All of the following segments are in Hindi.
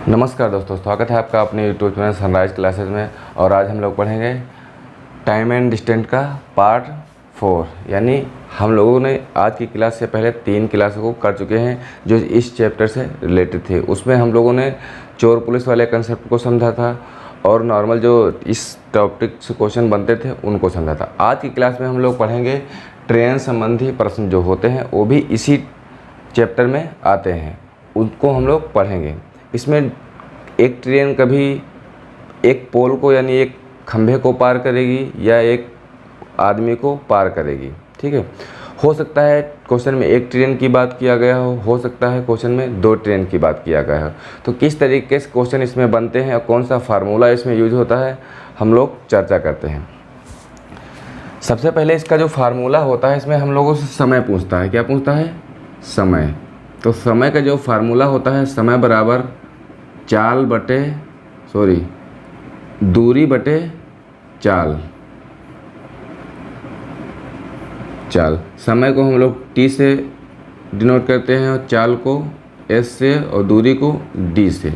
नमस्कार दोस्तों, स्वागत है आपका अपने यूट्यूब चैनल सनराइज क्लासेस में। और आज हम लोग पढ़ेंगे टाइम एंड डिस्टेंस का पार्ट 4। यानी हम लोगों ने आज की क्लास से पहले 3 क्लासों को कर चुके हैं जो इस चैप्टर से रिलेटेड थे। उसमें हम लोगों ने चोर पुलिस वाले कंसेप्ट को समझा था और नॉर्मल जो इस टॉपिक से क्वेश्चन बनते थे उनको समझा था। आज की क्लास में हम लोग पढ़ेंगे ट्रेन संबंधी प्रश्न जो होते हैं वो भी इसी चैप्टर में आते हैं, उनको हम लोग पढ़ेंगे। इसमें एक ट्रेन कभी एक पोल को यानी एक खंभे को पार करेगी या एक आदमी को पार करेगी, ठीक है। हो सकता है क्वेश्चन में एक ट्रेन की बात किया गया हो सकता है क्वेश्चन में 2 ट्रेन की बात किया गया हो। तो किस तरीके से क्वेश्चन इसमें बनते हैं और कौन सा फार्मूला इसमें यूज होता है हम लोग चर्चा करते हैं। सबसे पहले इसका जो फार्मूला होता है इसमें हम लोगों से समय पूछता है। क्या पूछता है? समय। तो समय का जो फार्मूला होता है समय बराबर दूरी बटे चाल। समय को हम लोग टी से डिनोट करते हैं और चाल को एस से और दूरी को डी से।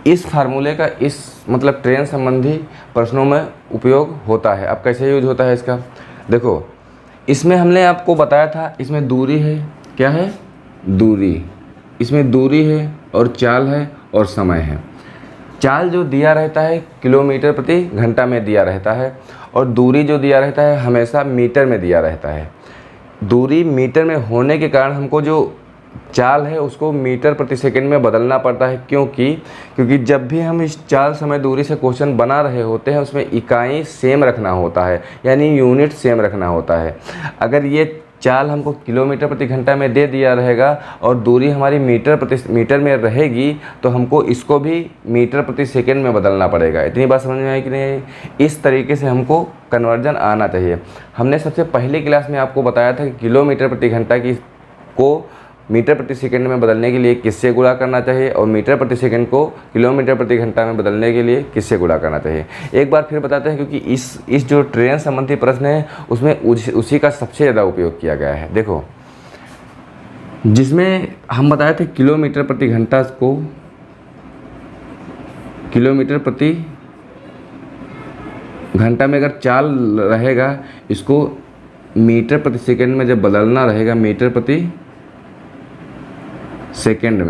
इस फार्मूले का इस मतलब ट्रेन संबंधी प्रश्नों में उपयोग होता है। अब कैसे यूज होता है इसका देखो, इसमें हमने आपको बताया था इसमें दूरी है। क्या है? दूरी। इसमें दूरी है और चाल है और समय है। चाल जो दिया रहता है किलोमीटर प्रति घंटा में दिया रहता है और दूरी जो दिया रहता है हमेशा मीटर में दिया रहता है। दूरी मीटर में होने के कारण हमको जो चाल है उसको मीटर प्रति सेकंड में बदलना पड़ता है। क्योंकि जब भी हम इस चाल समय दूरी से क्वेश्चन बना रहे होते हैं उसमें इकाई सेम रखना होता है, यानी यूनिट सेम रखना होता है। अगर ये चाल हमको किलोमीटर प्रति घंटा में दे दिया रहेगा और दूरी हमारी मीटर में रहेगी तो हमको इसको भी मीटर प्रति सेकंड में बदलना पड़ेगा। इतनी बात समझ में आई कि नहीं? इस तरीके से हमको कन्वर्जन आना चाहिए। हमने सबसे पहली क्लास में आपको बताया था कि किलोमीटर प्रति घंटा को मीटर प्रति सेकंड में बदलने के लिए किससे गुणा करना चाहिए और मीटर प्रति सेकंड को किलोमीटर प्रति घंटा में बदलने के लिए किससे गुणा करना चाहिए। एक बार फिर बताते हैं क्योंकि इस जो ट्रेन संबंधी प्रश्न है उसमें उसी का सबसे ज़्यादा उपयोग किया गया है। देखो, जिसमें हम बताए थे किलोमीटर प्रति घंटा को किलोमीटर प्रति घंटा में अगर चाल रहेगा इसको मीटर प्रति सेकंड में जब बदलना रहेगा मीटर प्रति सेकंड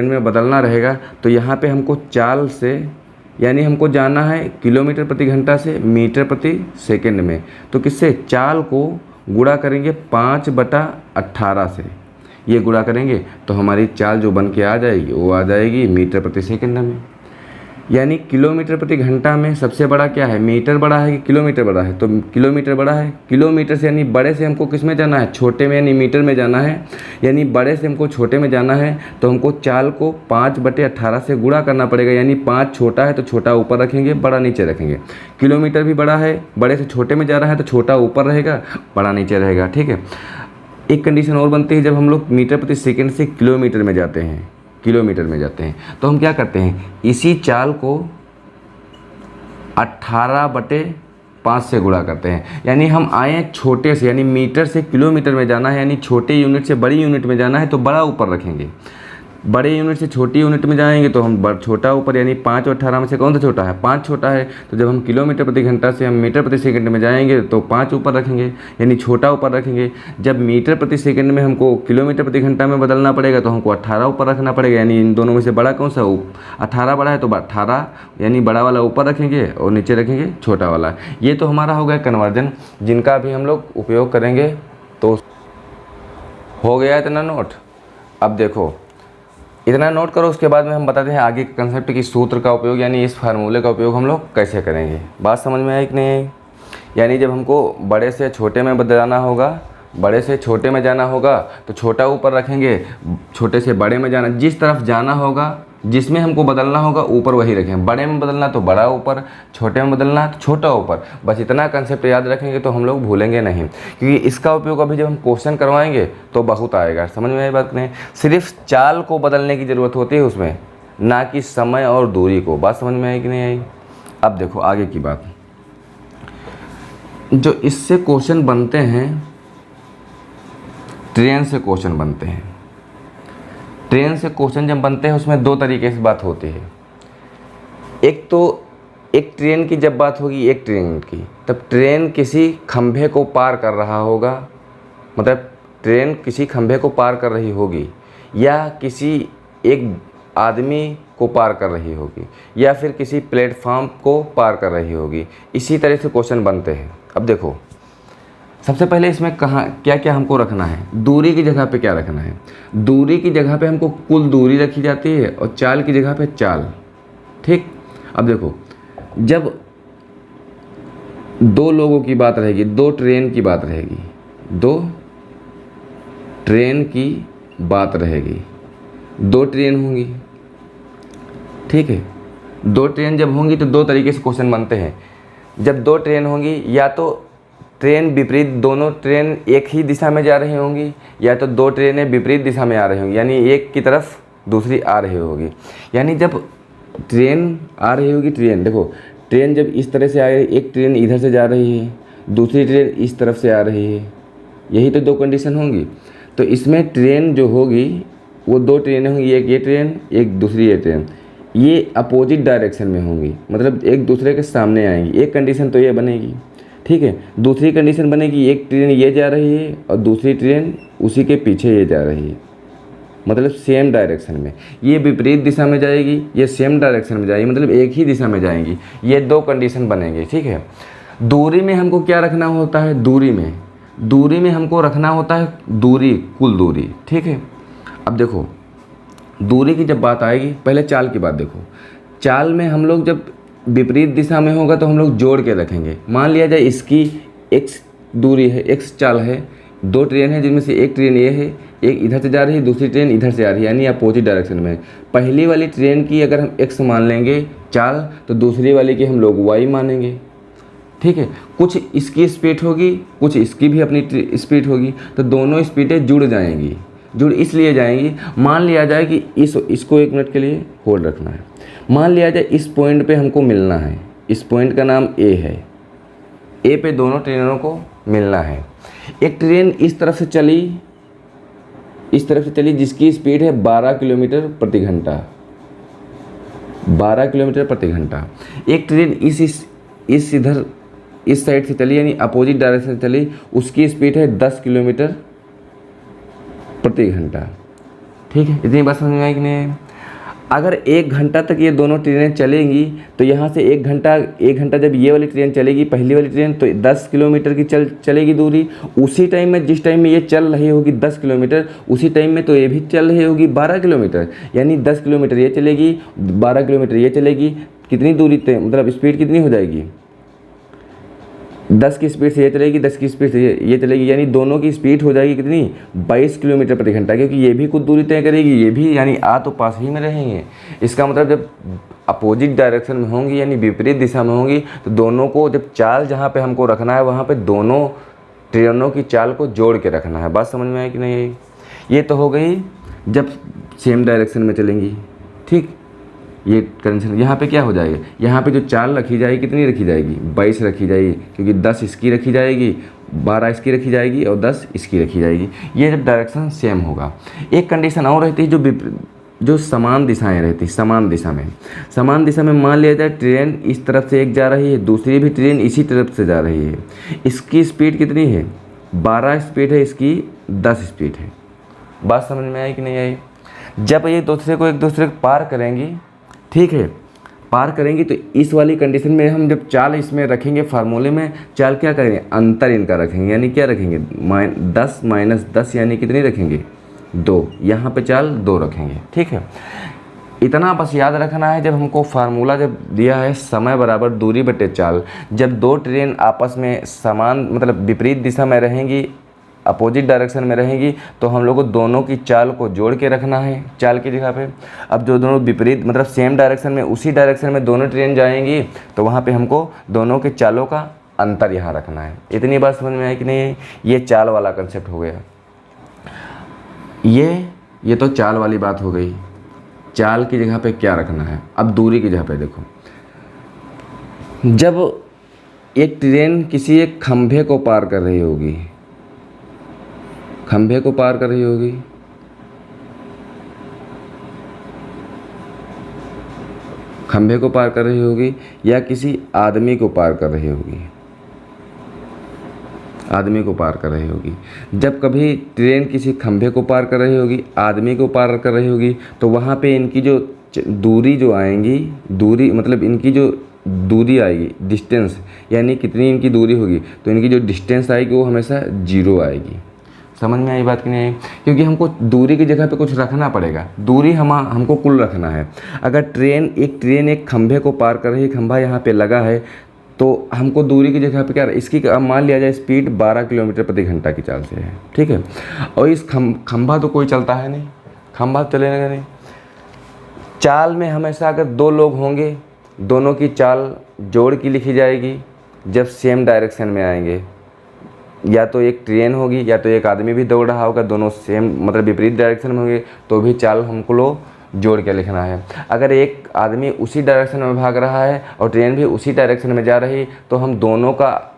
में बदलना रहेगा तो यहाँ पे हमको चाल से यानी हमको जाना है किलोमीटर प्रति घंटा से मीटर प्रति सेकंड में। तो किससे? चाल को गुणा करेंगे 5/18 से। ये गुणा करेंगे तो हमारी चाल जो बन के आ जाएगी वो आ जाएगी मीटर प्रति सेकंड में। यानी किलोमीटर प्रति घंटा में सबसे बड़ा क्या है? मीटर बड़ा है कि किलोमीटर बड़ा है? तो किलोमीटर बड़ा है। किलोमीटर से यानी बड़े से हमको किस में जाना है? छोटे में यानी मीटर में जाना है। यानी बड़े से हमको छोटे में जाना है तो हमको चाल को 5/18 से गुणा करना पड़ेगा। यानी 5 छोटा है तो छोटा ऊपर रखेंगे, बड़ा नीचे रखेंगे। किलोमीटर भी बड़ा है, बड़े से छोटे में जा रहा है तो छोटा ऊपर रहेगा, बड़ा नीचे रहेगा, ठीक है। एक कंडीशन और बनती है जब हम लोग मीटर प्रति सेकेंड से किलोमीटर में जाते हैं तो हम क्या करते हैं? इसी चाल को 18/5 से गुणा करते हैं। यानी हम आए छोटे से यानी मीटर से किलोमीटर में जाना है, यानी छोटे यूनिट से बड़ी यूनिट में जाना है तो बड़ा ऊपर रखेंगे। बड़े यूनिट से छोटी यूनिट में जाएंगे तो हम छोटा ऊपर, यानी 5 और 18 में से कौन सा छोटा है? 5 छोटा है। तो जब हम किलोमीटर प्रति घंटा से हम मीटर प्रति सेकंड में जाएंगे तो 5 ऊपर रखेंगे, यानी छोटा ऊपर रखेंगे। जब मीटर प्रति सेकंड में हमको किलोमीटर प्रति घंटा में बदलना पड़ेगा तो हमको 18 ऊपर रखना पड़ेगा। यानी इन दोनों में से बड़ा कौन सा? 18 बड़ा है तो 18 यानी बड़ा वाला ऊपर रखेंगे और नीचे रखेंगे छोटा वाला। ये तो हमारा हो गया कन्वर्जन जिनका भी हम लोग उपयोग करेंगे। तो हो गया इतना नोट। अब देखो, इतना नोट करो, उसके बाद में हम बताते हैं आगे कंसेप्ट की सूत्र का उपयोग यानी इस फार्मूले का उपयोग हम लोग कैसे करेंगे। बात समझ में आई कि नहीं? यानी जब हमको बड़े से छोटे में बदलाना होगा, बड़े से छोटे में जाना होगा तो छोटा ऊपर रखेंगे, छोटे से बड़े में जाना, जिस तरफ जाना होगा जिसमें हमको बदलना होगा ऊपर वही रखेंगे। बड़े में बदलना तो बड़ा ऊपर, छोटे में बदलना तो छोटा ऊपर। बस इतना कंसेप्ट याद रखेंगे तो हम लोग भूलेंगे नहीं, क्योंकि इसका उपयोग अभी जब हम क्वेश्चन करवाएंगे तो बहुत आएगा। समझ में आई बात नहीं? सिर्फ चाल को बदलने की ज़रूरत होती है उसमें, ना कि समय और दूरी को। बात समझ में आई कि नहीं आई? अब देखो आगे की बात, जो इससे क्वेश्चन बनते हैं ट्रेन से क्वेश्चन बनते हैं। ट्रेन से क्वेश्चन जब बनते हैं उसमें दो तरीके से बात होती है। एक तो एक ट्रेन की जब बात होगी, एक ट्रेन की, तब ट्रेन किसी खंभे को पार कर रहा होगा, मतलब ट्रेन किसी खंभे को पार कर रही होगी, या किसी एक आदमी को पार कर रही होगी, या फिर किसी प्लेटफॉर्म को पार कर रही होगी। इसी तरह से क्वेश्चन बनते हैं। अब देखो, सबसे पहले इसमें कहाँ क्या क्या हमको रखना है। दूरी की जगह पे क्या रखना है? दूरी की जगह पे हमको कुल दूरी रखी जाती है और चाल की जगह पे चाल। ठीक, अब देखो, जब दो लोगों की बात रहेगी, दो ट्रेन की बात रहेगी, दो ट्रेन की बात रहेगी, दो ट्रेन होंगी, ठीक है। दो ट्रेन जब होंगी तो दो तरीके से क्वेश्चन बनते हैं। जब दो ट्रेन होंगी, या तो ट्रेन विपरीत, दोनों ट्रेन एक ही दिशा में जा रही होंगी, या तो दो ट्रेनें विपरीत दिशा में आ रही होंगी, यानी एक की तरफ दूसरी आ रही होगी। यानी जब ट्रेन आ रही होगी, ट्रेन देखो, ट्रेन जब इस तरह से आ रही है, एक ट्रेन इधर से जा रही है, दूसरी ट्रेन इस तरफ से आ रही है, यही तो दो कंडीशन होंगी। तो इसमें ट्रेन जो होगी वो दो ट्रेनें होंगी, एक ये ट्रेन, एक दूसरी ये ट्रेन, ये अपोजिट डायरेक्शन में होंगी, मतलब एक दूसरे के सामने आएंगी। एक कंडीशन तो ये बनेगी, ठीक है। दूसरी कंडीशन बनेगी, एक ट्रेन ये जा रही है और दूसरी ट्रेन उसी के पीछे ये जा रही है, मतलब सेम डायरेक्शन में। ये विपरीत दिशा में जाएगी, ये सेम डायरेक्शन में जाएगी, मतलब एक ही दिशा में जाएंगी। ये दो कंडीशन बनेंगे, ठीक है। दूरी में हमको क्या रखना होता है? दूरी में हमको रखना होता है दूरी, कुल दूरी, ठीक है। अब देखो, दूरी की जब बात आएगी, पहले चाल की बात देखो। चाल में हम लोग जब विपरीत दिशा में होगा तो हम लोग जोड़ के रखेंगे। मान लिया जाए इसकी x दूरी है, x चाल है, दो ट्रेन है जिनमें से एक ट्रेन ये है, एक इधर से जा रही है, दूसरी ट्रेन इधर से आ रही है, यानी अपोजिट डायरेक्शन में। पहली वाली ट्रेन की अगर हम x मान लेंगे चाल, तो दूसरी वाली की हम लोग y मानेंगे, ठीक है। कुछ इसकी स्पीड होगी, कुछ इसकी भी अपनी स्पीड होगी, तो दोनों स्पीडें जुड़ जाएंगी। जुड़ इसलिए जाएंगी, मान लिया जाए कि इसको एक मिनट के लिए होल्ड रखना है। मान लिया जाए इस पॉइंट पे हमको मिलना है, इस पॉइंट का नाम ए है, ए पे दोनों ट्रेनों को मिलना है। एक ट्रेन इस तरफ से चली, जिसकी स्पीड है 12 किलोमीटर प्रति घंटा, 12 किलोमीटर प्रति घंटा। एक ट्रेन इस साइड से चली, यानी अपोजिट डायरेक्शन से चली, उसकी स्पीड है 10 किलोमीटर प्रति घंटा, ठीक है। इतनी बात समझ में आई कि नहीं? अगर 1 घंटा तक ये दोनों ट्रेनें चलेंगी, तो यहाँ से 1 घंटा जब ये वाली ट्रेन चलेगी, पहली वाली ट्रेन, तो 10 किलोमीटर की चलेगी दूरी। उसी टाइम में, जिस टाइम में ये चल रही होगी 10 किलोमीटर, उसी टाइम में तो ये भी चल रही होगी 12 किलोमीटर, यानी 10 किलोमीटर ये चलेगी, 12 किलोमीटर ये चलेगी। कितनी दूरी तय, मतलब स्पीड कितनी हो जाएगी? 10 की स्पीड से ये चलेगी, 10 की स्पीड से ये चलेगी, यानी दोनों की स्पीड हो जाएगी कितनी? 22 किलोमीटर प्रति घंटा, क्योंकि ये भी कुछ दूरी तय करेगी, ये भी, यानी आ तो पास ही में रहेंगे। इसका मतलब जब अपोजिट डायरेक्शन में होंगी, यानी विपरीत दिशा में होंगी, तो दोनों को जब चाल जहाँ पे हमको रखना है, वहाँ पे दोनों ट्रेनों की चाल को जोड़ के रखना है। बात समझ में आई कि नहीं? ये तो हो गई जब सेम डायरेक्शन में चलेंगी, ठीक। ये कंडीशन यहाँ पे क्या हो जाएगा? यहाँ पे जो चाल रखी जाएगी, कितनी रखी जाएगी? 22 रखी जाएगी, क्योंकि 10 इसकी रखी जाएगी, 12 इसकी रखी जाएगी और 10 इसकी रखी जाएगी। ये जब डायरेक्शन सेम होगा। एक कंडीशन और रहती है जो समान दिशाएं रहती, समान दिशा में मान लिया जाए ट्रेन इस तरफ से एक जा रही है, दूसरी भी ट्रेन इसी तरफ से जा रही है। इसकी स्पीड कितनी है? 12 स्पीड है, इसकी 10 स्पीड है। बात समझ में आई कि नहीं आई? जब ये दूसरे को एक दूसरे को पार करेंगी, ठीक है, पार करेंगी, तो इस वाली कंडीशन में हम जब चाल इसमें रखेंगे, फार्मूले में चाल क्या करेंगे? अंतर इनका रखेंगे, यानी क्या रखेंगे? 10 माइनस 10, यानी कितनी रखेंगे? 2। यहाँ पे चाल 2 रखेंगे, ठीक है। इतना बस याद रखना है, जब हमको फार्मूला जब दिया है समय बराबर दूरी बटे चाल, जब दो ट्रेन आपस में समान, मतलब विपरीत दिशा में रहेंगी, अपोजिट डायरेक्शन में रहेंगी, तो हम लोग को दोनों की चाल को जोड़ के रखना है चाल की जगह पे। अब जो दोनों विपरीत, मतलब सेम डायरेक्शन में, उसी डायरेक्शन में दोनों ट्रेन जाएंगी, तो वहाँ पे हमको दोनों के चालों का अंतर यहाँ रखना है। इतनी बात समझ में आई कि नहीं? ये चाल वाला कंसेप्ट हो गया। ये तो चाल वाली बात हो गई। चाल की जगह पे क्या रखना है? अब दूरी की जगह पे देखो, जब एक ट्रेन किसी एक खंभे को पार कर रही होगी, खंभे को पार कर रही होगी या किसी आदमी को पार कर रही होगी, आदमी को पार कर रही होगी। जब कभी ट्रेन किसी खंभे को पार कर रही होगी, आदमी को पार कर रही होगी, तो वहाँ पे इनकी जो दूरी जो आएंगी, दूरी मतलब इनकी जो दूरी आएगी, डिस्टेंस, यानी कितनी इनकी दूरी होगी, तो इनकी जो डिस्टेंस आएगी वो हमेशा 0 आएगी। समझ में आई बात कि नहीं आई? क्योंकि हमको दूरी की जगह पे कुछ रखना पड़ेगा, दूरी हमको कुल रखना है। अगर ट्रेन एक खंभे को पार कर रही है, खंभा यहाँ पे लगा है, तो हमको दूरी की जगह पे क्या, इसकी अब मान लिया जाए स्पीड 12 किलोमीटर प्रति घंटा की चाल से है, ठीक है। और इस खंभा तो कोई चलता है नहीं, खंभा चलेगा नहीं। चाल में हमेशा अगर 2 लोग होंगे, दोनों की चाल जोड़ की लिखी जाएगी जब सेम डायरेक्शन में आएंगे। या तो एक ट्रेन होगी या तो एक आदमी भी दौड़ रहा होगा, दोनों सेम मतलब विपरीत डायरेक्शन में होंगे, तो भी चाल हमको जोड़ के लिखना है। अगर एक आदमी उसी डायरेक्शन में भाग रहा है और ट्रेन भी उसी डायरेक्शन में जा रही, तो हम दोनों का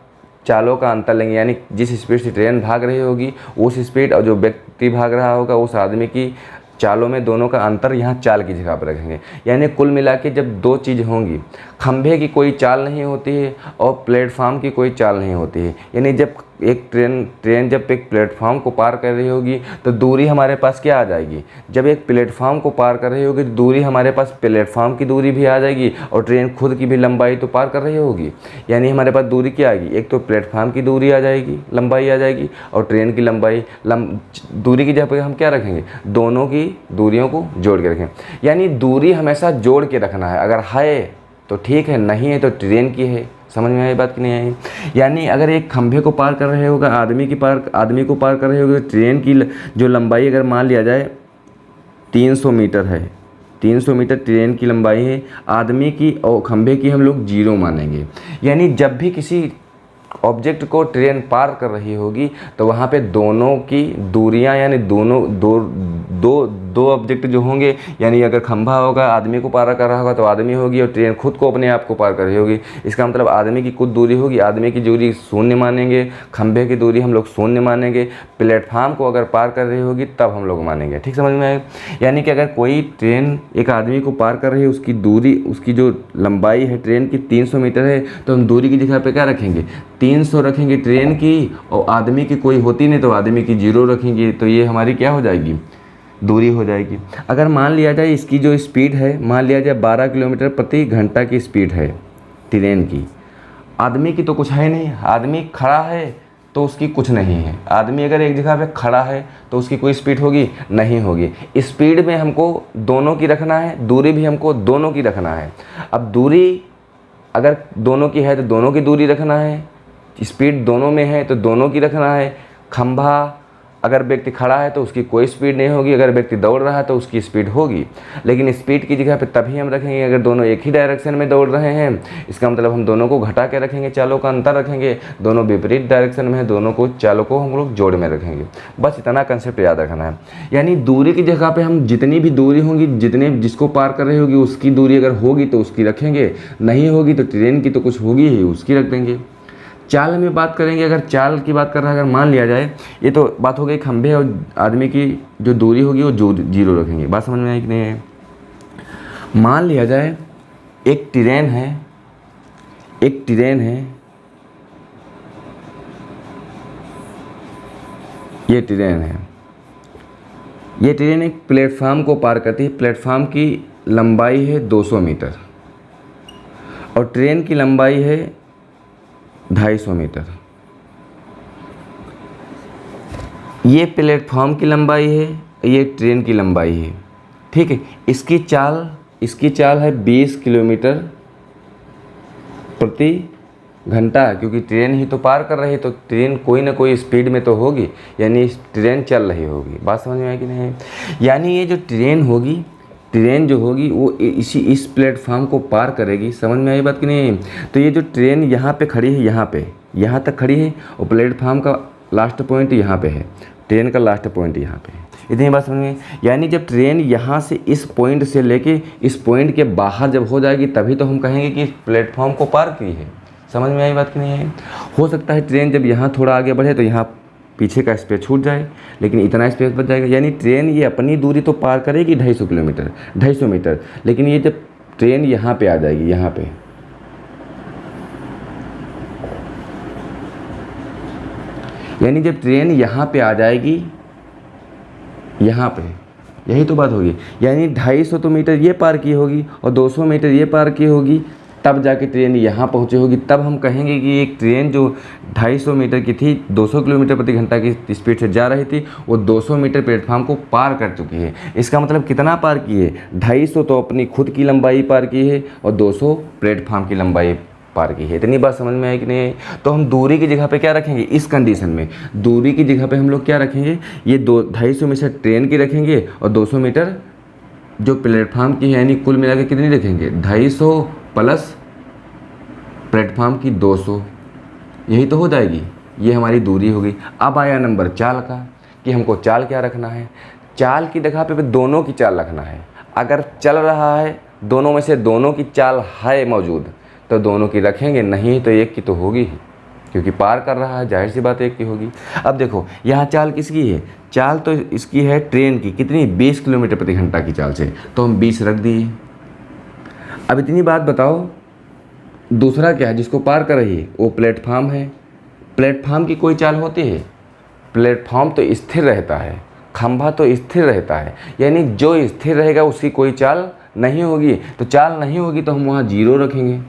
चालों का अंतर लेंगे, यानी जिस स्पीड से ट्रेन भाग रही होगी उस स्पीड, और जो व्यक्ति भाग रहा होगा उस आदमी की चालों में दोनों का अंतर यहाँ चाल की जगह पर रखेंगे। यानी कुल मिला के जब 2 चीज़ होंगी, खंभे की कोई चाल नहीं होती है और प्लेटफार्म की कोई चाल नहीं होती है, यानी जब एक ट्रेन जब एक प्लेटफार्म को पार कर रही होगी तो दूरी हमारे पास क्या आ जाएगी, जब एक प्लेटफार्म को पार कर रही होगी तो दूरी हमारे पास प्लेटफार्म की दूरी भी आ जाएगी और ट्रेन खुद की भी लंबाई तो पार कर रही होगी, यानी हमारे पास दूरी क्या आएगी, एक तो प्लेटफार्म की दूरी आ जाएगी, लंबाई आ जाएगी, और ट्रेन की लंबाई। दूरी की जगह पर हम क्या रखेंगे, दोनों की दूरियों को जोड़ के रखें, यानी दूरी हमेशा जोड़ के रखना है। अगर है तो ठीक है, नहीं है तो ट्रेन की है। समझ में आई बात कि नहीं आई? यानी अगर एक खंभे को पार कर रहे होगा, आदमी को पार कर रहे होगा, ट्रेन की जो लंबाई अगर मान लिया जाए 300 मीटर है, 300 मीटर ट्रेन की लंबाई है, आदमी की और खंभे की हम लोग 0 मानेंगे। यानी जब भी किसी ऑब्जेक्ट को ट्रेन पार कर रही होगी तो वहाँ पे दोनों की दूरियाँ, यानी दो ऑब्जेक्ट जो होंगे, यानी अगर खंभा होगा आदमी को पार कर रहा होगा तो आदमी होगी, और ट्रेन खुद को अपने आप को पार कर रही होगी। इसका मतलब आदमी की कुछ दूरी होगी, आदमी की दूरी 0 मानेंगे, खंभे की दूरी हम लोग 0 मानेंगे, प्लेटफार्म को अगर पार कर रही होगी तब हम लोग मानेंगे। ठीक समझ में आए? यानी कि अगर कोई ट्रेन एक आदमी को पार कर रही है, उसकी दूरी, उसकी जो लंबाई है ट्रेन की 300 मीटर है, तो हम दूरी की जगह पर क्या रखेंगे, 300 रखेंगे ट्रेन की, और आदमी की कोई होती नहीं तो आदमी की 0 रखेंगे, तो ये हमारी क्या हो जाएगी, दूरी हो जाएगी। अगर मान लिया जाए इसकी जो स्पीड है, मान लिया जाए 12 किलोमीटर प्रति घंटा की स्पीड है ट्रेन की, आदमी की तो कुछ है नहीं, आदमी खड़ा है तो उसकी कुछ नहीं है। आदमी अगर एक जगह पे खड़ा है तो उसकी कोई स्पीड होगी, नहीं होगी। स्पीड में हमको दोनों की रखना है, दूरी भी हमको दोनों की रखना है। अब दूरी अगर दोनों की है तो दोनों की दूरी रखना है, स्पीड दोनों में है तो दोनों की रखना है। खंभा अगर व्यक्ति खड़ा है तो उसकी कोई स्पीड नहीं होगी, अगर व्यक्ति दौड़ रहा है तो उसकी स्पीड होगी, लेकिन स्पीड की जगह पे तभी हम रखेंगे अगर दोनों एक ही डायरेक्शन में दौड़ रहे हैं। इसका मतलब हम दोनों को घटा के रखेंगे, चालों का अंतर रखेंगे, दोनों विपरीत डायरेक्शन में है, दोनों को चालों को हम लोग जोड़ में रखेंगे। बस इतना कंसेप्ट याद रखना है। यानी दूरी की जगह पर हम जितनी भी दूरी होंगी, जिसको पार कर रही होगी उसकी दूरी अगर होगी तो उसकी रखेंगे, नहीं होगी तो ट्रेन की तो कुछ होगी ही, उसकी रख देंगे। चाल में बात करेंगे, अगर चाल की बात कर रहा है, अगर मान लिया जाए, ये तो बात हो गई खंभे और आदमी की जो दूरी होगी वो 0 रखेंगे। बात समझ में आई कि नहीं है? मान लिया जाए एक ट्रेन है, ये ट्रेन एक प्लेटफार्म को पार करती है। प्लेटफार्म की लंबाई है 200 मीटर और ट्रेन की लंबाई है 250 मीटर। ये प्लेटफॉर्म की लंबाई है, ये ट्रेन की लंबाई है, ठीक है। इसकी चाल है 20 किलोमीटर प्रति घंटा, क्योंकि ट्रेन ही तो पार कर रही है, तो ट्रेन कोई ना कोई स्पीड में तो होगी, यानी ट्रेन चल रही होगी। बात समझ में आई कि नहीं? यानी ये जो ट्रेन जो होगी वो इस प्लेटफार्म को पार करेगी। समझ में आई बात कि नहीं? तो ये जो ट्रेन यहाँ पे खड़ी है, यहाँ तक खड़ी है, और प्लेटफार्म का लास्ट पॉइंट यहाँ पे है, ट्रेन का लास्ट पॉइंट यहाँ पे है। इतनी बात समझ में? यानी जब ट्रेन यहाँ से इस पॉइंट से लेके इस पॉइंट के बाहर जब हो जाएगी तभी तो हम कहेंगे कि प्लेटफॉर्म को पार की है। समझ में आई बात कि नहीं है? हो सकता है ट्रेन जब यहाँ थोड़ा आगे बढ़े तो यहाँ पीछे का स्पेस छूट जाए, लेकिन इतना स्पेस बच जाएगा। यानी ट्रेन ये अपनी दूरी तो पार करेगी 250 मीटर, लेकिन ये जब ट्रेन यहाँ पे आ जाएगी, यहाँ पे, यानी जब ट्रेन यहाँ पे आ जाएगी, यहाँ पे, यही तो बात होगी, यानी 250 तो मीटर ये पार की होगी और 200 मीटर ये पार की होगी, तब जाके ट्रेन यहाँ पहुँची होगी। तब हम कहेंगे कि एक ट्रेन जो 250 मीटर की थी, 200 किलोमीटर प्रति घंटा की स्पीड से जा रही थी, वो 200 मीटर प्लेटफार्म को पार कर चुकी है। इसका मतलब कितना पार की है? 250 तो अपनी खुद की लंबाई पार की है और 200 प्लेटफार्म की लंबाई पार की है। इतनी बात समझ में आई कि नहीं आई? तो हम दूरी की जगह पे क्या रखेंगे इस कंडीशन में? दूरी की जगह पे हम लोग क्या रखेंगे? ये 250 मीटर ट्रेन की रखेंगे और 200 मीटर जो प्लेटफार्म की है, यानी कुल मिलाकर कितनी रखेंगे? 250 प्लस प्लेटफार्म की 200, यही तो हो जाएगी। ये हमारी दूरी होगी। अब आया नंबर चाल का, कि हमको चाल क्या रखना है। चाल की जगह पे दोनों की चाल रखना है। अगर चल रहा है दोनों में से दोनों की चाल है मौजूद तो दोनों की रखेंगे, नहीं तो एक की तो होगी ही, क्योंकि पार कर रहा है, जाहिर सी बात एक की होगी। अब देखो यहाँ चाल किसकी है? चाल तो इसकी है ट्रेन की, कितनी? 20 किलोमीटर प्रति घंटा की चाल से, तो हम 20 रख दिए। अब इतनी बात बताओ, दूसरा क्या है जिसको पार कर रही है? वो प्लेटफार्म है। प्लेटफार्म की कोई चाल होती है? प्लेटफार्म तो स्थिर रहता है, खंभा तो स्थिर रहता है, यानी जो स्थिर रहेगा उसकी कोई चाल नहीं होगी। तो चाल नहीं होगी तो हम वहाँ 0 रखेंगे।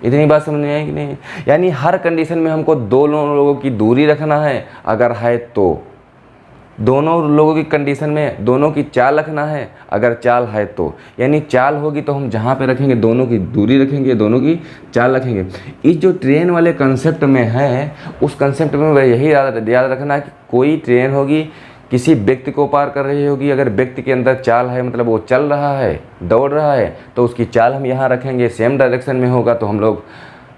इतनी बात समझ में आई कि नहीं? यानी हर कंडीशन में हमको दोनों लोगों की दूरी रखना है, अगर है तो दोनों लोगों की कंडीशन में दोनों की चाल रखना है, अगर चाल है तो, यानी चाल होगी तो हम जहाँ पे रखेंगे दोनों की दूरी रखेंगे, दोनों की चाल रखेंगे। इस जो ट्रेन वाले कंसेप्ट में है, उस कंसेप्ट में यही याद रखना है कि कोई ट्रेन होगी किसी व्यक्ति को पार कर रही होगी। अगर व्यक्ति के अंदर चाल है, मतलब वो चल रहा है, दौड़ रहा है, तो उसकी चाल हम यहाँ रखेंगे। सेम डायरेक्शन में होगा तो हम लोग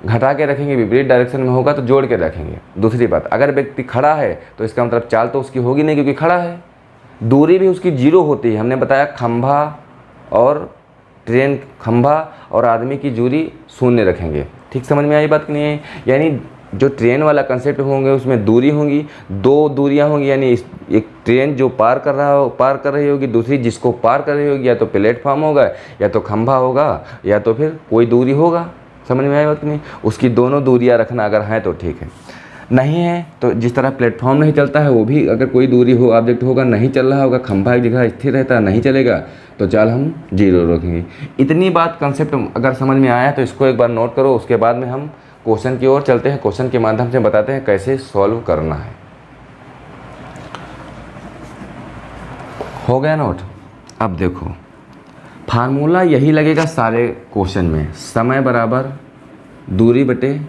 घटा के रखेंगे, विपरीत डायरेक्शन में होगा तो जोड़ के रखेंगे। दूसरी बात, अगर व्यक्ति खड़ा है तो इसका मतलब चाल तो उसकी होगी नहीं, क्योंकि खड़ा है। दूरी भी उसकी 0 होती है। हमने बताया खंभा और ट्रेन, खंभा और आदमी की दूरी 0 रखेंगे। ठीक समझ में आई बात कि नहीं है? यानी जो ट्रेन वाला कंसेप्ट होंगे उसमें दूरी होंगी, 2 दूरियां होंगी, यानी एक ट्रेन जो पार कर रही होगी, दूसरी जिसको पार कर रही होगी, या तो प्लेटफार्म होगा, या तो खंभा होगा, या तो फिर कोई दूरी होगा। समझ में आई बात कि नहीं? उसकी दोनों दूरियां रखना, अगर हैं तो ठीक है, नहीं है तो जिस तरह प्लेटफॉर्म नहीं चलता है, वो भी अगर कोई दूरी हो, ऑब्जेक्ट होगा, नहीं चल रहा होगा, खंभा एक जगह स्थिर रहता है, नहीं चलेगा, तो चाल हम 0 रखेंगे। इतनी बात कंसेप्ट अगर समझ में आया तो इसको एक बार नोट करो। उसके बाद में हम क्वेश्चन की ओर चलते हैं। क्वेश्चन के माध्यम से बताते हैं कैसे सॉल्व करना है। हो गया नोट? अब देखो, फार्मूला यही लगेगा सारे क्वेश्चन में, समय बराबर दूरी बटे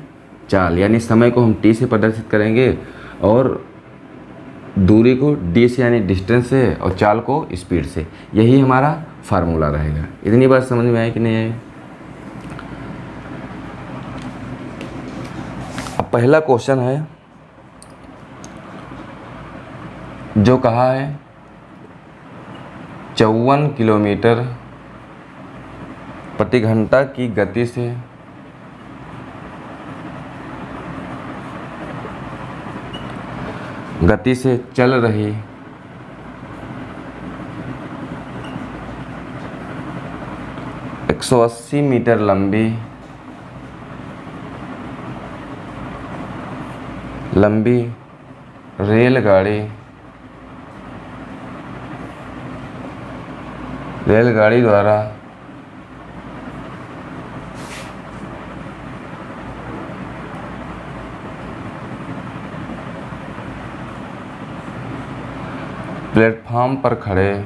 चाल, यानी समय को हम t से प्रदर्शित करेंगे और दूरी को d से यानी डिस्टेंस से, और चाल को स्पीड से। यही हमारा फार्मूला रहेगा। इतनी बात समझ में आई कि नहीं आई? अब पहला क्वेश्चन है जो कहा है 54 किलोमीटर प्रति घंटा की गति से चल रही 180 मीटर लंबी रेलगाड़ी द्वारा प्लेटफॉर्म पर खड़े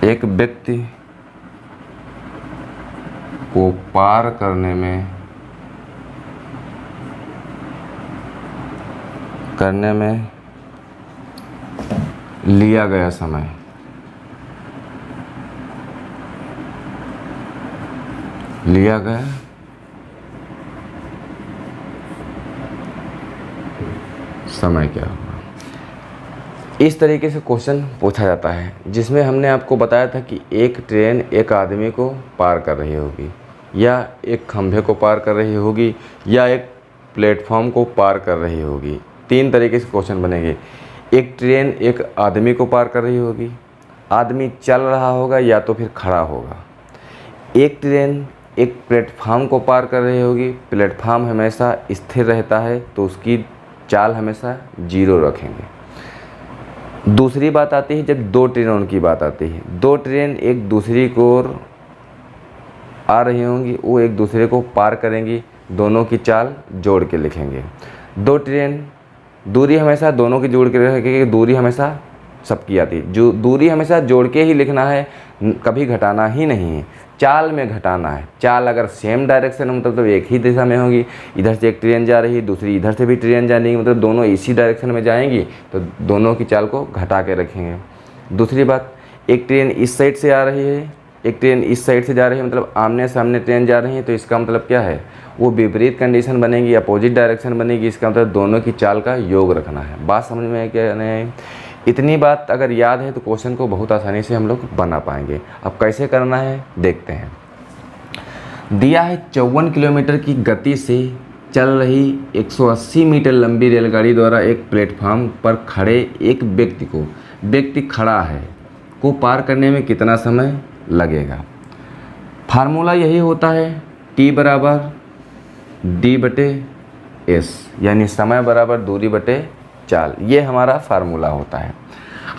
एक व्यक्ति को पार करने में लिया गया समय क्या होगा। इस तरीके से क्वेश्चन पूछा जाता है, जिसमें हमने आपको बताया था कि एक ट्रेन एक आदमी को पार कर रही होगी, या एक खंभे को पार कर रही होगी, या एक प्लेटफॉर्म को पार कर रही होगी। 3 तरीके से क्वेश्चन बनेंगे। एक ट्रेन एक आदमी को पार कर रही होगी, आदमी चल रहा होगा या तो फिर खड़ा होगा। एक ट्रेन एक प्लेटफार्म को पार कर रही होगी, प्लेटफार्म हमेशा स्थिर रहता है तो उसकी चाल हमेशा 0 रखेंगे। दूसरी बात आती है जब दो ट्रेनों की बात आती है, दो ट्रेन एक दूसरी को ओर आ रही होंगी, वो एक दूसरे को पार करेंगी, दोनों की चाल जोड़ के लिखेंगे। दो ट्रेन दूरी हमेशा दोनों की जोड़ के रखेंगे, दूरी हमेशा सबकी आती है, जो दूरी हमेशा जोड़ के ही लिखना है, कभी घटाना ही नहीं है। चाल में घटाना है, चाल अगर सेम डायरेक्शन मतलब तो एक ही दिशा में होगी, इधर से एक ट्रेन जा रही है, दूसरी इधर से भी ट्रेन जाएगी, मतलब दोनों इसी डायरेक्शन में जाएंगी, तो दोनों की चाल को घटा के रखेंगे। दूसरी बात, एक ट्रेन इस साइड से आ रही है, एक ट्रेन इस साइड से जा रही है, मतलब आमने सामने ट्रेन जा रही है, तो इसका मतलब क्या है, वो विपरीत कंडीशन बनेगी, अपोजिट डायरेक्शन बनेगी, इसका मतलब दोनों की चाल का योग रखना है। बात समझ में क्या नहीं? इतनी बात अगर याद है तो क्वेश्चन को बहुत आसानी से हम लोग बना पाएंगे। अब कैसे करना है देखते हैं। दिया है 54 किलोमीटर की गति से चल रही 180 मीटर लंबी रेलगाड़ी द्वारा एक प्लेटफार्म पर खड़े एक व्यक्ति खड़ा है को पार करने में कितना समय लगेगा। फार्मूला यही होता है T बराबर D/S, यानी समय बराबर दूरी बटे चाल, ये हमारा फार्मूला होता है।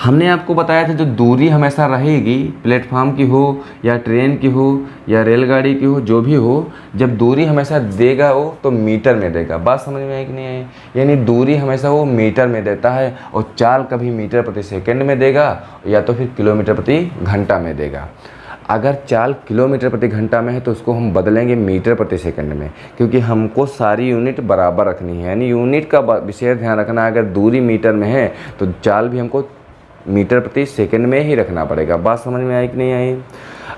हमने आपको बताया था जो दूरी हमेशा रहेगी, प्लेटफार्म की हो या ट्रेन की हो या रेलगाड़ी की हो, जो भी हो, जब दूरी हमेशा देगा वो तो मीटर में देगा। बात समझ में आई कि नहीं आई? यानी दूरी हमेशा वो मीटर में देता है और चाल कभी मीटर प्रति सेकंड में देगा या तो फिर किलोमीटर प्रति घंटा में देगा। अगर चाल किलोमीटर प्रति घंटा में है तो उसको हम बदलेंगे मीटर प्रति सेकंड में, क्योंकि हमको सारी यूनिट बराबर रखनी है, यानी यूनिट का विशेष ध्यान रखना है। अगर दूरी मीटर में है तो चाल भी हमको मीटर प्रति सेकंड में ही रखना पड़ेगा। बात समझ में आई कि नहीं आई?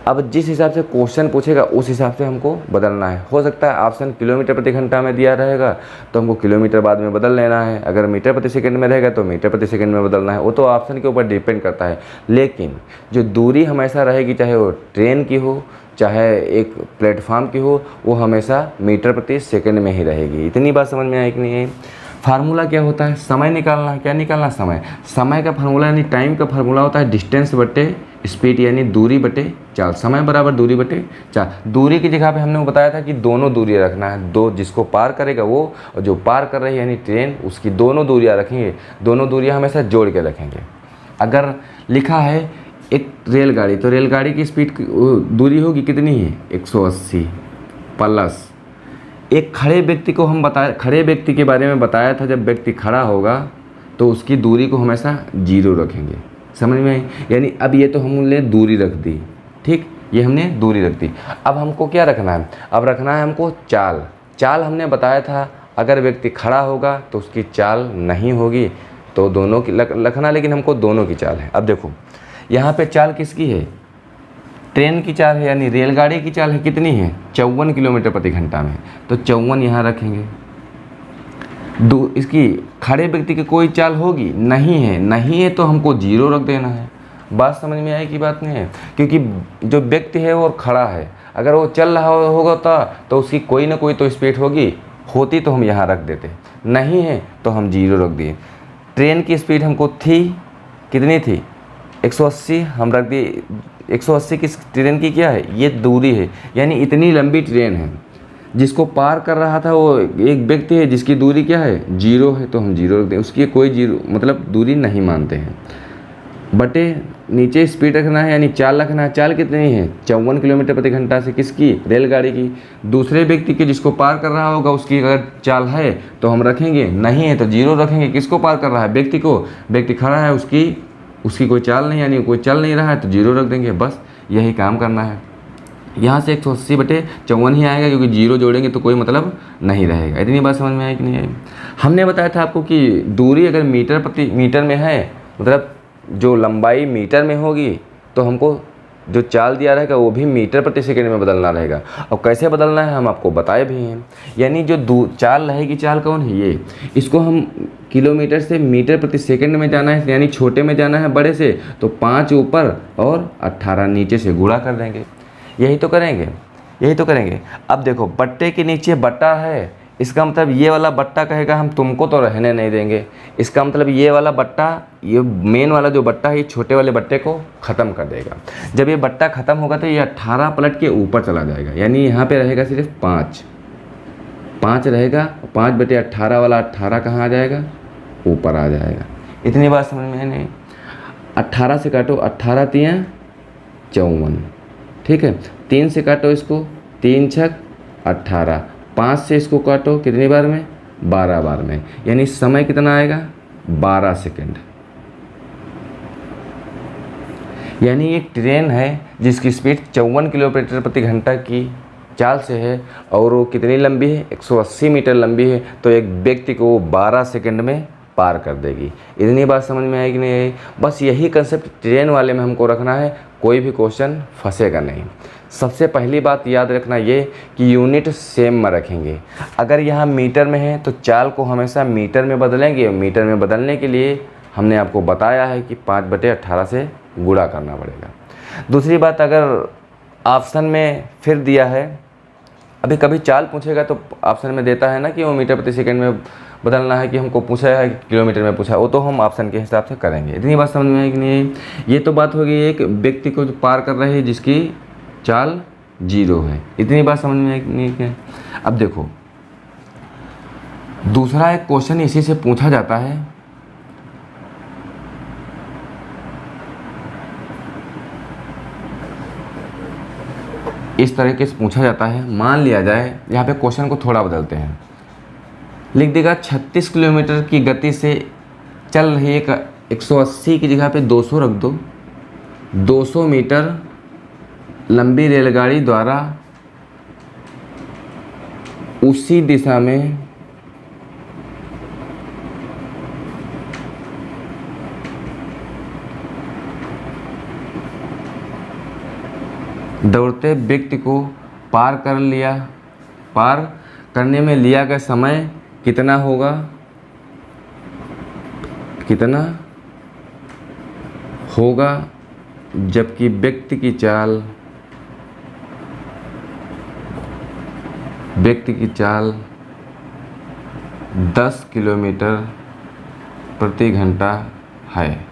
अब जिस हिसाब से क्वेश्चन पूछेगा उस हिसाब से हमको बदलना है। हो सकता है ऑप्शन किलोमीटर प्रति घंटा में दिया रहेगा तो हमको किलोमीटर बाद में बदल लेना है, अगर मीटर प्रति सेकंड में रहेगा तो मीटर प्रति सेकंड में बदलना है। वो तो ऑप्शन के ऊपर डिपेंड करता है, लेकिन जो दूरी हमेशा रहेगी, चाहे वो ट्रेन की हो चाहे एक प्लेटफार्म की हो, वो हमेशा मीटर प्रति सेकंड में ही रहेगी। इतनी बात समझ में आई कि नहीं आई? फार्मूला क्या होता है? समय निकालना है। क्या निकालना? समय का फार्मूला यानी टाइम का फार्मूला होता है डिस्टेंस बटे स्पीड, यानी दूरी बटे चाल। समय बराबर दूरी बटे चाल। दूरी की जगह पे हमने वो बताया था कि दोनों दूरियां रखना है, दो जिसको पार करेगा वो और जो पार कर रही है यानी ट्रेन, उसकी दोनों दूरियां रखेंगे, दोनों दूरियां हमेशा जोड़ के रखेंगे। अगर लिखा है एक रेलगाड़ी, तो रेलगाड़ी की स्पीड दूरी होगी कितनी है? 180 प्लस एक खड़े व्यक्ति को हम खड़े व्यक्ति के बारे में बताया था, जब व्यक्ति खड़ा होगा तो उसकी दूरी को हमेशा 0 रखेंगे। समझ में आई? यानी अब ये तो हमने दूरी रख दी, ठीक, ये हमने दूरी रख दी। अब हमको क्या रखना है? अब रखना है हमको चाल हमने बताया था अगर व्यक्ति खड़ा होगा तो उसकी चाल नहीं होगी, तो दोनों की रखना, लेकिन हमको दोनों की चाल है। अब देखो यहाँ पे चाल किसकी है? ट्रेन की चाल है, यानी रेलगाड़ी की चाल है कितनी है? 54 किलोमीटर प्रति घंटा में, तो 54 यहाँ रखेंगे। इसकी खड़े व्यक्ति की कोई चाल होगी? नहीं है तो हमको 0 रख देना है। बात समझ में आई कि बात नहीं है? क्योंकि जो व्यक्ति है वो खड़ा है, अगर वो चल रहा होगा तो उसकी कोई ना कोई तो स्पीड होती तो हम यहाँ रख देते, नहीं है तो हम 0 रख दिए। ट्रेन की स्पीड हमको थी, कितनी थी? 180, हम रख दिए 180 की ट्रेन की क्या है? ये दूरी है, यानी इतनी लंबी ट्रेन है, जिसको पार कर रहा था वो एक व्यक्ति है जिसकी दूरी क्या है? 0 है, तो हम 0 रख दें, उसकी कोई 0 मतलब दूरी नहीं मानते हैं। बटे नीचे स्पीड रखना है, यानी चाल रखना है। चाल कितनी है? 54 किलोमीटर प्रति घंटा से किसकी? रेलगाड़ी की। दूसरे व्यक्ति के जिसको पार कर रहा होगा उसकी अगर चाल है तो हम रखेंगे, नहीं है तो 0 रखेंगे। किसको पार कर रहा है? व्यक्ति को। व्यक्ति खड़ा है, उसकी कोई चाल नहीं, यानी कोई चल नहीं रहा है तो 0 रख देंगे। बस यही काम करना है। यहाँ से 180/54 ही आएगा, क्योंकि 0 जोड़ेंगे तो कोई मतलब नहीं रहेगा। इतनी बात समझ में आई कि नहीं आई? हमने बताया था आपको कि दूरी अगर मीटर में है, मतलब जो लंबाई मीटर में होगी, तो हमको जो चाल दिया रहेगा वो भी मीटर प्रति सेकंड में बदलना रहेगा। अब कैसे बदलना है हम आपको बताए भी हैं। यानी जो चाल रहेगी, चाल कौन है? ये, इसको हम किलोमीटर से मीटर प्रति सेकंड में जाना है, यानी छोटे में जाना है बड़े से, तो 5 ऊपर और 18 नीचे से गुणा कर देंगे। यही तो करेंगे। अब देखो बट्टे के नीचे बट्टा है, इसका मतलब ये वाला बट्टा कहेगा हम तुमको तो रहने नहीं देंगे। इसका मतलब ये वाला बट्टा, ये मेन वाला जो बट्टा है, ये छोटे वाले बट्टे को ख़त्म कर देगा। जब ये बट्टा ख़त्म होगा तो ये 18 पलट के ऊपर चला जाएगा, यानी यहाँ पे रहेगा सिर्फ 5 रहेगा। 5/18 वाला 18 कहाँ आ जाएगा? ऊपर आ जाएगा। इतनी बात समझ में नहीं? 18 से काटो, 18 तियाँ 54, ठीक है। 3 से काटो इसको, 3 छक 18। 5 से इसको काटो कितनी बार में? 12 बार में, यानी समय कितना आएगा? 12 सेकंड। यानी एक ट्रेन है जिसकी स्पीड 54 किलोमीटर प्रति घंटा की चाल से है और वो कितनी लंबी है? 180 मीटर लंबी है। तो एक व्यक्ति को वो 12 सेकंड में पार कर देगी। इतनी बात समझ में आई कि नहीं आई? बस यही कंसेप्ट ट्रेन वाले में हमको रखना है, कोई भी क्वेश्चन फंसेगा नहीं। सबसे पहली बात याद रखना ये कि यूनिट सेम में रखेंगे। अगर यहाँ मीटर में है तो चाल को हमेशा मीटर में बदलेंगे। मीटर में बदलने के लिए हमने आपको बताया है कि 5/18 से गुणा करना पड़ेगा। दूसरी बात, अगर ऑप्शन में फिर दिया है, अभी कभी चाल पूछेगा तो ऑप्शन में देता है ना कि वो मीटर प्रति सेकंड में बदलना है, कि हमको पूछा है कि किलोमीटर में पूछा, वो तो हम ऑप्शन के हिसाब से करेंगे। इतनी बात समझ में आई कि नहीं? ये तो बात हो गई एक व्यक्ति को जो पार कर रही है जिसकी चाल 0 है। इतनी बात समझ में आई कि नहीं? क्या अब देखो, दूसरा एक क्वेश्चन इसी से पूछा जाता है। इस तरीके से पूछा जाता है। मान लिया जाए, यहाँ पे क्वेश्चन को थोड़ा बदलते हैं, लिख देगा 36 किलोमीटर की गति से चल रही एक 180 की जगह पे 200 रख दो। 200 मीटर लंबी रेलगाड़ी द्वारा उसी दिशा में दौड़ते व्यक्ति को पार करने में लिया गया समय कितना होगा? जबकि व्यक्ति की चाल 10 किलोमीटर प्रति घंटा है।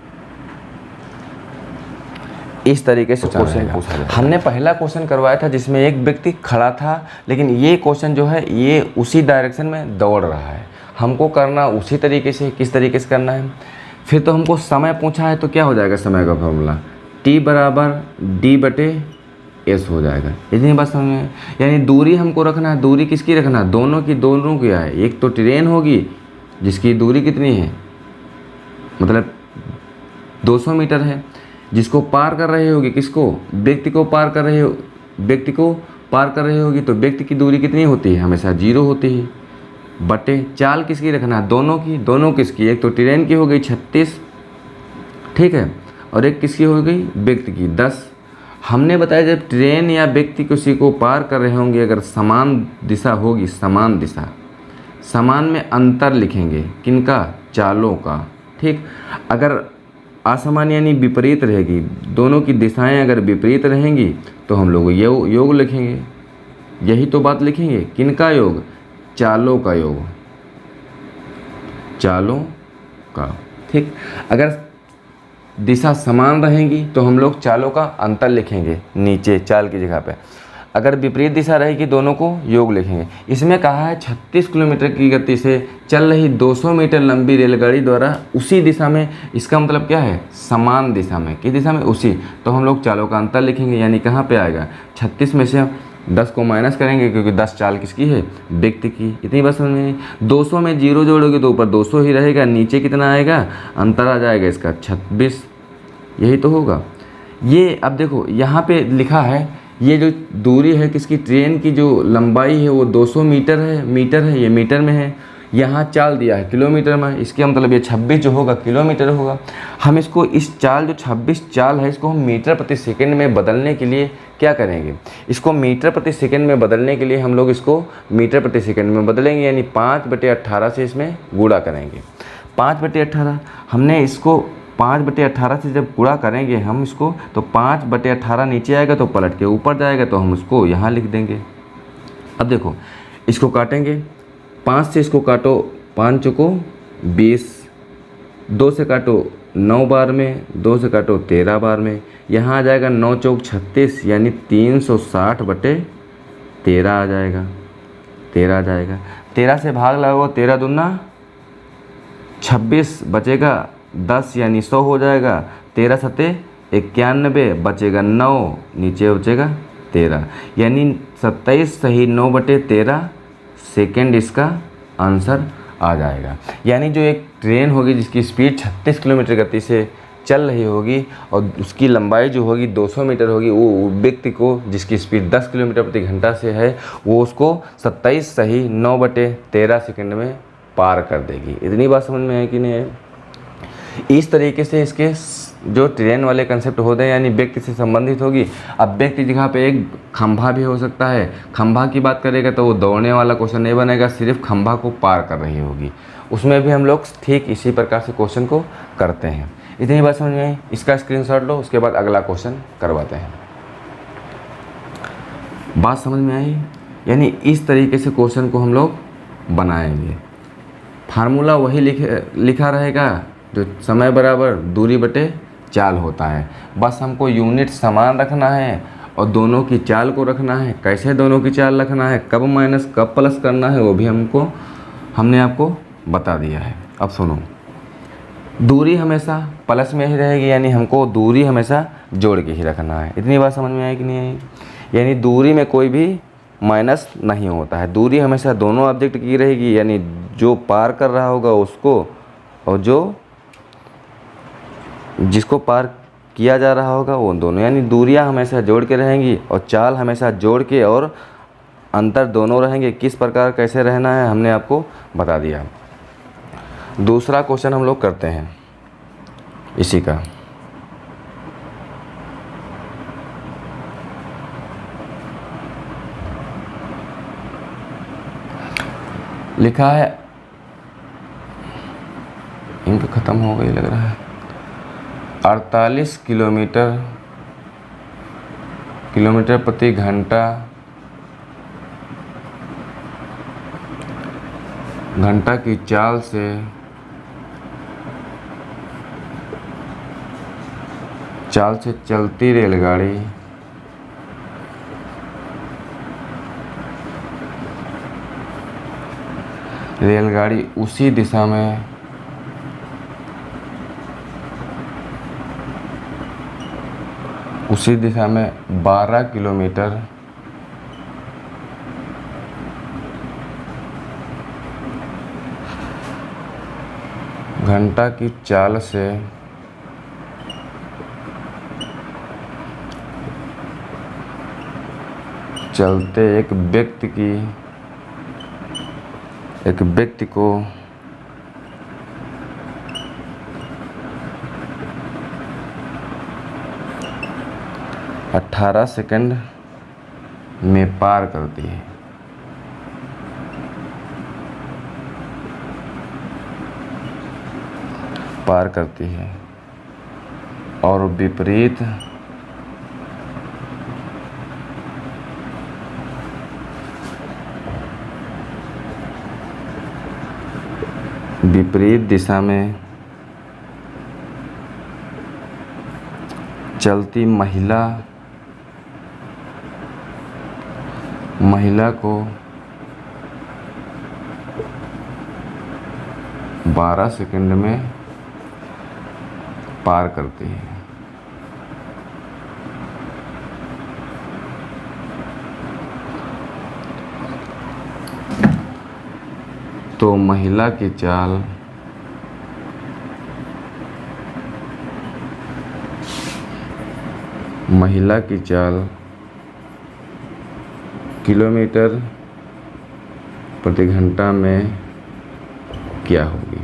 इस तरीके से क्वेश्चन पूछा जाए। हमने पहला क्वेश्चन करवाया था जिसमें एक व्यक्ति खड़ा था, लेकिन ये क्वेश्चन जो है ये उसी डायरेक्शन में दौड़ रहा है। हमको करना उसी तरीके से, किस तरीके से करना है? फिर तो हमको समय पूछा है तो क्या हो जाएगा समय का फॉर्मूला? T = D/S हो जाएगा। इतनी बात समझ में? यानी दूरी हमको रखना है। दूरी किसकी रखना है? दोनों की है। एक तो ट्रेन होगी जिसकी दूरी कितनी है, मतलब 200 मीटर है, जिसको पार कर रहे होगी, किसको? व्यक्ति को पार कर रहे होगी, तो व्यक्ति की दूरी कितनी होती है? हमेशा 0 होती है। बटे चाल किसकी रखना है? दोनों किसकी? एक तो ट्रेन की हो गई 36, ठीक है, और एक किसकी हो गई? व्यक्ति की 10। हमने बताया जब ट्रेन या व्यक्ति किसी को पार कर रहे होंगे, अगर समान दिशा होगी, समान में अंतर लिखेंगे, किनका? चालों का, ठीक। अगर असमान यानी विपरीत रहेगी, दोनों की दिशाएं अगर विपरीत रहेंगी तो हम लोग योग लिखेंगे। यही तो बात लिखेंगे, किनका योग? चालों का योग, चालों का, ठीक। अगर दिशा समान रहेंगी तो हम लोग चालों का अंतर लिखेंगे नीचे चाल की जगह पे। अगर विपरीत दिशा रहेगी दोनों को योग लिखेंगे। इसमें कहा है 36 किलोमीटर की गति से चल रही 200 मीटर लंबी रेलगाड़ी द्वारा उसी दिशा में, इसका मतलब क्या है? समान दिशा में। किस दिशा में? उसी। तो हम लोग चालों का अंतर लिखेंगे, यानी कहाँ पे आएगा? 36 में से 10 को माइनस करेंगे क्योंकि 10 चाल किसकी है? व्यक्ति की। इतनी बात समझ में? 200 में 0 जोड़ोगे तो ऊपर 200 ही रहेगा, नीचे कितना आएगा? अंतर आ जाएगा इसका 26। यही तो होगा ये। अब देखो यहाँ पे लिखा है, ये जो दूरी है किसकी? ट्रेन की जो लंबाई है वो 200 मीटर है, ये मीटर में है। यहाँ चाल दिया है किलोमीटर में, इसके मतलब ये 26 जो होगा किलोमीटर होगा। हम इसको, इस चाल जो 26 चाल है, इसको हम मीटर प्रति सेकंड में बदलने के लिए क्या करेंगे? इसको मीटर प्रति सेकंड में बदलने के लिए हम लोग इसको मीटर प्रति सेकंड में बदलेंगे, यानी 5/18 से इसमें गुणा करेंगे। 5/18 हमने इसको 5/18 से जब गुणा करेंगे हम इसको, तो 5/18 नीचे आएगा तो पलट के ऊपर जाएगा, तो हम उसको यहाँ लिख देंगे। अब देखो इसको काटेंगे 5 से इसको काटो, 5 चौको 20, 2 से काटो 9 बार में, 2 से काटो 13 बार में, यहाँ आ जाएगा 9 चौक 36 यानी 360/13 आ जाएगा, 13 आ जाएगा। 13 से भाग लगाओ, 13 दूना 26, बचेगा 10 यानी 100 हो जाएगा। 13 सते 91, बचेगा 9, नीचे बचेगा 13 यानी 27 सही 9/13 सेकेंड इसका आंसर आ जाएगा। यानी जो एक ट्रेन होगी जिसकी स्पीड 36 किलोमीटर गति से चल रही होगी और उसकी लंबाई जो होगी 200 मीटर होगी, वो व्यक्ति को जिसकी स्पीड 10 किलोमीटर प्रति घंटा से है वो उसको 27 सही 9/13 सेकंड में पार कर देगी। इतनी बात समझ में है कि नहीं है? इस तरीके से इसके जो ट्रेन वाले कंसेप्ट होते हैं यानी व्यक्ति से संबंधित होगी। अब व्यक्ति जगह पे एक खंभा भी हो सकता है। खंभा की बात करेगा तो वो दौड़ने वाला क्वेश्चन नहीं बनेगा, सिर्फ खंभा को पार कर रही होगी। उसमें भी हम लोग ठीक इसी प्रकार से क्वेश्चन को करते हैं। इतनी बात समझ में आई? इसका स्क्रीनशॉट लो, उसके बाद अगला क्वेश्चन करवाते हैं। बात समझ में आई? यानी इस तरीके से क्वेश्चन को हम लोग बनाएंगे। फार्मूला वही लिखा रहेगा जो समय बराबर दूरी बटे चाल होता है। बस हमको यूनिट समान रखना है और दोनों की चाल को रखना है। कैसे दोनों की चाल रखना है, कब माइनस कब प्लस करना है, वो भी हमने आपको बता दिया है। अब सुनो, दूरी हमेशा प्लस में ही रहेगी यानी हमको दूरी हमेशा जोड़ के ही रखना है। इतनी बात समझ में आई कि नहीं आई? यानी दूरी में कोई भी माइनस नहीं होता है। दूरी हमेशा दोनों ऑब्जेक्ट की रहेगी यानी जो पार कर रहा होगा उसको और जिसको पार किया जा रहा होगा वो दोनों, यानी दूरियां हमेशा जोड़ के रहेंगी और चाल हमेशा जोड़ के और अंतर दोनों रहेंगे। किस प्रकार कैसे रहना है हमने आपको बता दिया। दूसरा क्वेश्चन हम लोग करते हैं इसी का। लिखा है, इंक खत्म हो गई लग रहा है, 48 किलोमीटर प्रति घंटा की चाल से चलती रेलगाड़ी उसी दिशा में उसी दिशा में 12 किलोमीटर घंटा की चाल से चलते एक व्यक्ति को अठारह सेकंड में पार करती है। और विपरीत दिशा में चलती महिला को 12 सेकंड में पार करती है। तो महिला की चाल किलोमीटर प्रति घंटा में क्या होगी?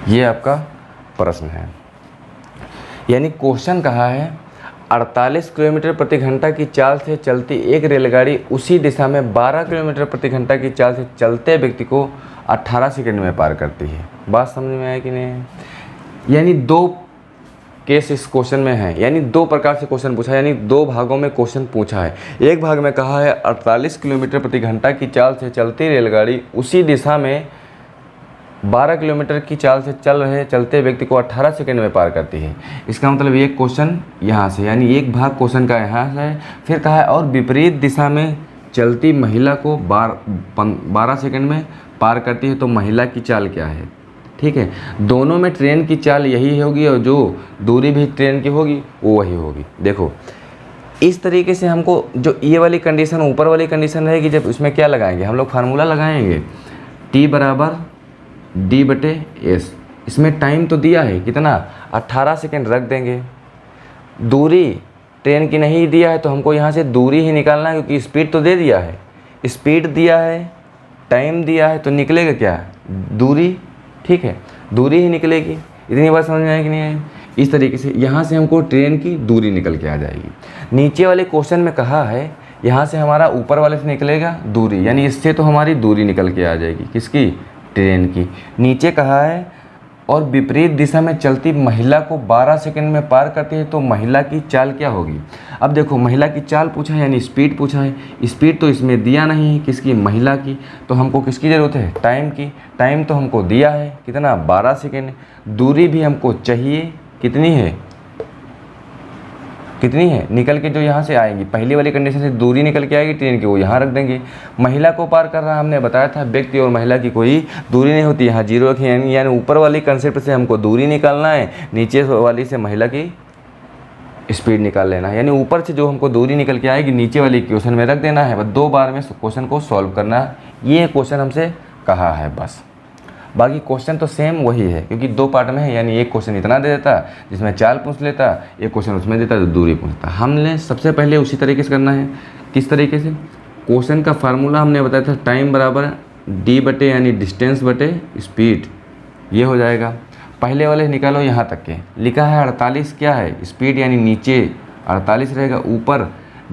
ये आपका प्रश्न है। यानी क्वेश्चन कहा है 48 किलोमीटर प्रति घंटा की चाल से चलती एक रेलगाड़ी उसी दिशा में 12 किलोमीटर प्रति घंटा की चाल से चलते व्यक्ति को 18 सेकंड में पार करती है। बात समझ में आया कि नहीं? यानी दो केस इस क्वेश्चन में है, यानी 2 प्रकार से क्वेश्चन पूछा है, यानी 2 भागों में क्वेश्चन पूछा है। एक भाग में कहा है 48 किलोमीटर प्रति घंटा की चाल से चलती रेलगाड़ी उसी दिशा में 12 किलोमीटर की चाल से चल रहे चलते व्यक्ति को 18 सेकंड में पार करती है। इसका मतलब एक क्वेश्चन यहाँ से, यानी एक भाग क्वेश्चन का यहाँ से है। फिर कहा है और विपरीत दिशा में चलती महिला को 12 सेकंड में पार करती है, तो महिला की चाल क्या है। ठीक है, दोनों में ट्रेन की चाल यही होगी और जो दूरी भी ट्रेन की होगी वो वही होगी। देखो इस तरीके से हमको जो ये वाली कंडीशन ऊपर वाली कंडीशन रहेगी, जब उसमें क्या लगाएंगे हम लोग, फार्मूला लगाएंगे T बराबर D/S। इसमें टाइम तो दिया है कितना, 18 सेकंड रख देंगे। दूरी ट्रेन की नहीं दिया है तो हमको यहाँ से दूरी ही निकालना है, क्योंकि स्पीड तो दे दिया है, स्पीड दिया है, टाइम दिया है, तो निकलेगा क्या, दूरी। ठीक है, दूरी ही निकलेगी। इतनी बात समझ में आएगी नहीं आएगी। इस तरीके से यहाँ से हमको ट्रेन की दूरी निकल के आ जाएगी। नीचे वाले क्वेश्चन में कहा है यहाँ से हमारा ऊपर वाले से निकलेगा दूरी, यानी इससे तो हमारी दूरी निकल के आ जाएगी, किसकी, ट्रेन की। नीचे कहा है और विपरीत दिशा में चलती महिला को 12 सेकंड में पार करती है, तो महिला की चाल क्या होगी। अब देखो महिला की चाल पूछा है, यानी स्पीड पूछा है। स्पीड तो इसमें दिया नहीं है, किसकी, महिला की। तो हमको किसकी ज़रूरत है, टाइम की। टाइम तो हमको दिया है कितना, 12 सेकंड। दूरी भी हमको चाहिए, कितनी है, कितनी है, निकल के जो यहाँ से आएगी, पहली वाली कंडीशन से दूरी निकल के आएगी ट्रेन की, वो यहाँ रख देंगे। महिला को पार कर रहा, हमने बताया था व्यक्ति और महिला की कोई दूरी नहीं होती, यहाँ 0 रखें, यानी ऊपर वाली कंसेप्ट से हमको दूरी निकालना है, नीचे वाली से महिला की स्पीड निकाल लेना है। यानी ऊपर से जो हमको दूरी निकल के आएगी नीचे वाली क्वेश्चन में रख देना है, बस 2 बार में क्वेश्चन को सॉल्व करना है। ये क्वेश्चन हमसे कहा है बस। बाकी क्वेश्चन तो सेम वही है, क्योंकि 2 पार्ट में है, यानी एक क्वेश्चन इतना दे देता जिसमें चाल पूछ लेता, एक क्वेश्चन उसमें देता तो दूरी पूछता। हमने सबसे पहले उसी तरीके से करना है। किस तरीके से, क्वेश्चन का फार्मूला हमने बताया था, टाइम बराबर D/ यानी डिस्टेंस बटे स्पीड, ये हो जाएगा। पहले वाले निकालो यहाँ तक के, लिखा है 48 क्या है, स्पीड, यानी नीचे 48 रहेगा, ऊपर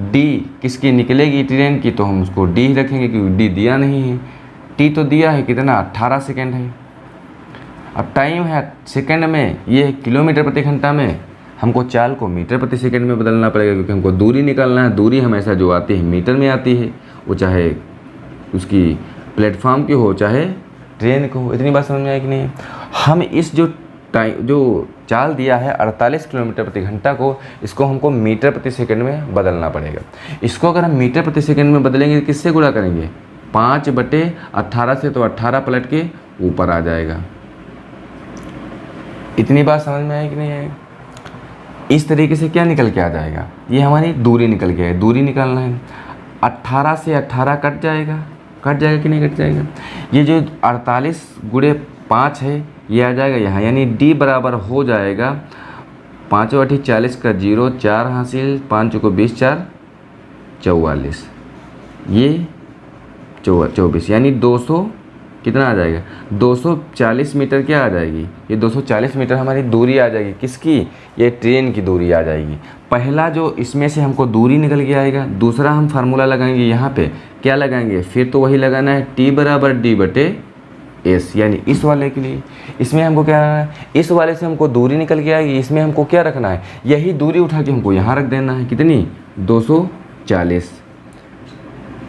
D किसकी निकलेगी, ट्रेन की, तो हम उसको D ही रखेंगे क्योंकि D दिया नहीं है। T तो दिया है कितना, 18 सेकेंड है। अब टाइम है सेकंड में, ये है किलोमीटर प्रति घंटा में, हमको चाल को मीटर प्रति सेकंड में बदलना पड़ेगा, क्योंकि हमको दूरी निकालना है। दूरी हमेशा जो आती है मीटर में आती है, वो चाहे उसकी प्लेटफॉर्म की हो चाहे ट्रेन को हो। इतनी बात समझ में आई कि नहीं। हम इस जो चाल दिया है 48 किलोमीटर प्रति घंटा को, इसको हमको मीटर प्रति सेकंड में बदलना पड़ेगा। इसको अगर हम मीटर प्रति सेकंड में बदलेंगे, किससे गुणा करेंगे, 5/18 से, तो 18 पलट के ऊपर आ जाएगा। इतनी बात समझ में आई कि नहीं आई। इस तरीके से क्या निकल के आ जाएगा, ये हमारी दूरी निकल के है, दूरी निकालना है। 18 से 18 कट जाएगा कि नहीं कट जाएगा। ये जो 48 × 5 है ये आ जाएगा यहाँ, यानी D बराबर हो जाएगा 5 × 8 40 का 0, 4 हासिल, 5 × 20 4 44, ये 24, यानी 200 कितना आ जाएगा, 240 मीटर क्या आ जाएगी, ये 240 मीटर हमारी दूरी आ जाएगी। किसकी, ये ट्रेन की दूरी आ जाएगी। पहला जो इसमें से हमको दूरी निकल के आएगा, दूसरा हम फार्मूला लगाएंगे, यहाँ पे क्या लगाएंगे, फिर तो वही लगाना है, T बराबर D/S, यानी इस वाले के लिए। इसमें हमको क्या करना है, इस वाले से हमको दूरी निकल के आएगी, इसमें हमको क्या रखना है, यही दूरी उठा के हमको यहाँ रख देना है, कितनी, 240।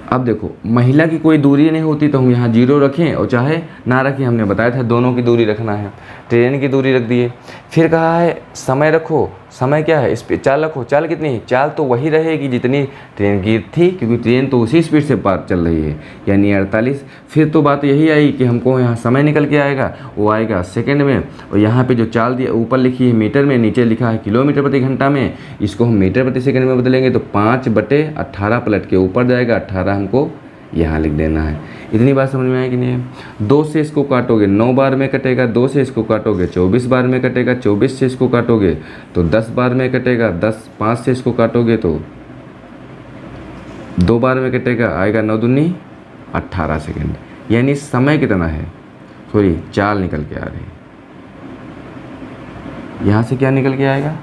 अब देखो महिला की कोई दूरी नहीं होती तो हम यहाँ 0 रखें और चाहे ना रखें, हमने बताया था दोनों की दूरी रखना है। ट्रेन की दूरी रख दिए। फिर कहा है समय रखो, समय क्या है, इस पर चाल रखो। चाल कितनी है, चाल तो वही रहेगी जितनी ट्रेन की थी, क्योंकि ट्रेन तो उसी स्पीड से पार चल रही है, यानी 48। फिर तो बात यही आई कि हमको यहाँ समय निकल के आएगा, वो आएगा सेकंड में, और यहाँ पे जो चाल दिया ऊपर लिखी है मीटर में, नीचे लिखा है किलोमीटर प्रति घंटा में, इसको हम मीटर प्रति सेकंड में बदलेंगे तो 5/18 पलट के ऊपर जाएगा, 18 हमको यहाँ लिख देना है। इतनी बात समझ में आएगी नहीं है। 2 से इसको काटोगे 9 बार में कटेगा, 2 से इसको काटोगे 24 बार में कटेगा, 24 से इसको काटोगे तो 10 बार में कटेगा, 5 से इसको काटोगे तो 2 बार में कटेगा, आएगा 9 दूनी 18 सेकेंड। यानी समय कितना है, सॉरी चाल निकल के आ रही है। यहाँ से क्या निकल के आएगा,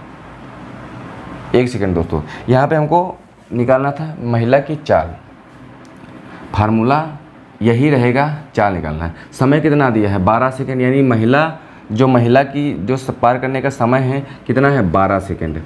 1 सेकेंड दोस्तों, यहाँ पे हमको निकालना था महिला की चाल। फार्मूला यही रहेगा, चाल निकालना है। समय कितना दिया है, 12 सेकेंड, यानी महिला जो महिला की जो पार करने का समय है कितना है 12 सेकेंड।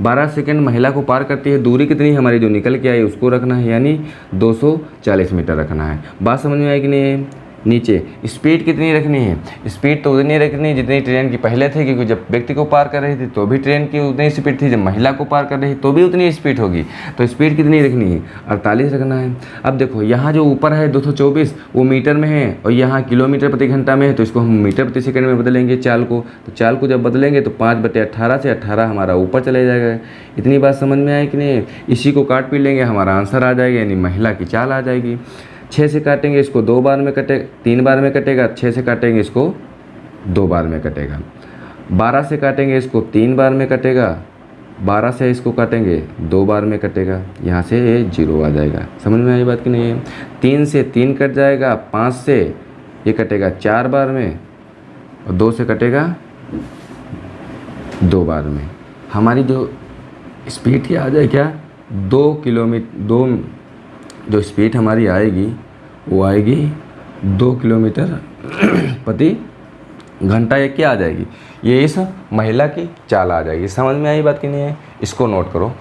12 सेकेंड महिला को पार करती है। दूरी कितनी हमारी जो निकल के आई उसको रखना है, यानी 240 मीटर रखना है। बात समझ में आएगी नहीं? नीचे स्पीड कितनी रखनी है? स्पीड तो उतनी रखनी जितनी ट्रेन की पहले थी, क्योंकि जब व्यक्ति को पार कर रही थी तो भी ट्रेन की उतनी स्पीड थी, जब महिला को पार कर रही तो भी उतनी स्पीड होगी। तो स्पीड कितनी रखनी है? 48 रखना है। अब देखो यहाँ जो ऊपर है 224 वो मीटर में है और यहाँ किलोमीटर प्रति घंटा में है, तो इसको हम मीटर प्रति सेकंड में बदलेंगे चाल को। तो चाल को जब बदलेंगे तो 5/18 से 18 हमारा ऊपर चले जाएगा। इतनी बात समझ में आए कि नहीं? इसी को काट पी लेंगे, हमारा आंसर आ जाएगा, यानी महिला की चाल आ जाएगी। 6 से काटेंगे इसको 2 बार में कटेगा, 3 बार में कटेगा। 6 से काटेंगे इसको 2 बार में कटेगा। 12 से काटेंगे इसको 3 बार में कटेगा। 12 से इसको काटेंगे 2 बार में कटेगा। यहाँ से ये 0 आ जाएगा। समझ में आई बात कि नहीं है? 3 से 3 कट जाएगा। 5 से ये कटेगा 4 बार में और 2 से कटेगा 2 बार में। हमारी जो स्पीड क्या आ जाए, क्या 2 किलोमीटर, 2 जो स्पीड हमारी आएगी वो आएगी 2 किलोमीटर प्रति घंटा। ये क्या आ जाएगी? ये इस महिला की चाल आ जाएगी। समझ में आई बात कि नहीं है? इसको नोट करो।